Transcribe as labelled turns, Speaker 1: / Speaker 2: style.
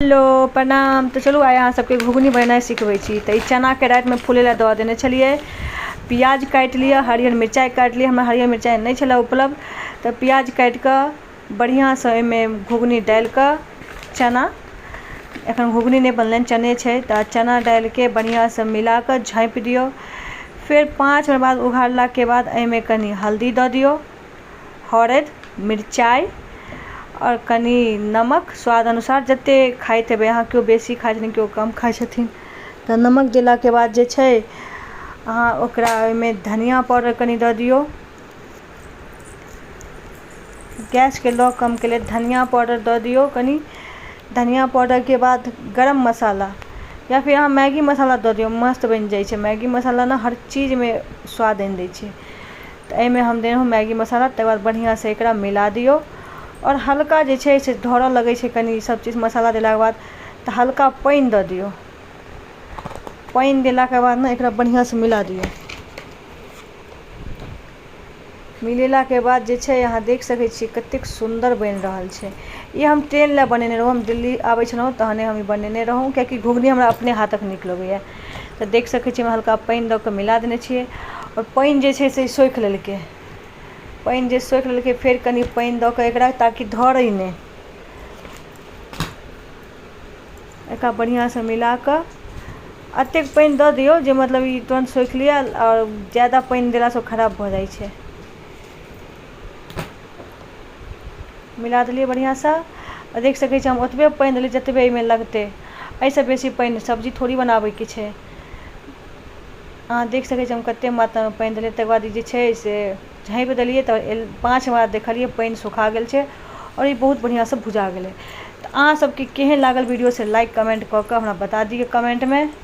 Speaker 1: Hello प्रणाम। तो चलू आइ अहाँ सबके घुघनी बनेनाइ सिखबै छी। तो चना के रात में फूले ला दऽ देने छलिए। प्याज काटि लिअ, हरियर मिरचाई काटि लिअ। हमरा हरियर मिरचाई नहीं छला उपलब्ध, तो प्याज काटि कऽ बढ़िया से ओहिमे घुघनी डालि कऽ चना, एखन घुघनी नहीं बनलै चने छै, तो चना डालि के बढ़िया से मिला कऽ झाँपि दियौ। फिर 5 मिनट बाद उघाड़ला के बाद एहिमे कनी हल्दी दऽ दियौ, हरद, मिरचाई और कनी नमक स्वाद अनुसार, जते खाइत हेबै अहाँ। केओ बेसी खाइ छथिन, केओ कम खाइ छथिन। तऽ नमक देलाके बाद जे छै अहाँ ओकरा ओहिमे धनिया पाउडर कनी दऽ दियौ। गैस के लॉ कम के लेल धनिया पाउडर दऽ दियौ कनी। धनिया पाउडर के बाद गरम मसाला या फिर अहाँ मैगी मसाला दऽ दियौ, मस्त बनि जाइ छै। मैगी मसाला ना हर चीज में स्वाद आनि दै छै। तऽ एहिमे हम देलहुँ मैगी मसाला। तकर बाद बढ़िया से एकरा मिला दियौ और हल्का जे छै से ढरऽ लगै छै कनी सब चीज मसाला देलाके बाद, तऽ हल्का पानि दऽ दियौ। पानि देलाके बाद ने एकरा बढ़िया से मिला दियौ। मिलेलाके बाद जे छै अहाँ देख सकै छियै कतेक सुंदर बनि रहल छै। ई हम ट्रेन ला बनेने रहौं, हम दिल्ली आबै छलहुँ तहने हम ई बनेने रहौं, कियाकि घुघनी हमरा अपने हाथक नीक लगैए। तऽ देख सकै छियै हम हल्का पानि दऽ कऽ मिला देने छियै और पानि जे छै से सोखि लेलकै। पानि जे सोखि लेलकै फेर कनी पानि दऽ कऽ एकरा, ताकि धरै नहि। एकरा बढ़िया से मिला कऽ एतेक पानि दऽ दियौ जे मतलब ई तुरंत सोखि लिअ, और ज़्यादा पानि देलासँ खराब भऽ जाइ छै। मिला देलिए बढ़िया से। देख सकै छी हम ओतबे पानि देलिए जतबे एहिमे लगतै। एहिसँ बेसी पानि सब्जी थोड़ी बनाबै के छै। अहाँ देख सकै छी हम कते मात्रा में पानि देलिए। तकर बाद जे छै से झाँपि देलिए, तऽ 5 मिनट बाद देखलिए पानि सुखा गेल छै और ई बहुत बढ़िया से भुजा गेलै। तऽ अहाँ सबके केहन लागल वीडियो से लाइक कमेंट कऽ कऽ हमरा बता दिअ कमेंट में।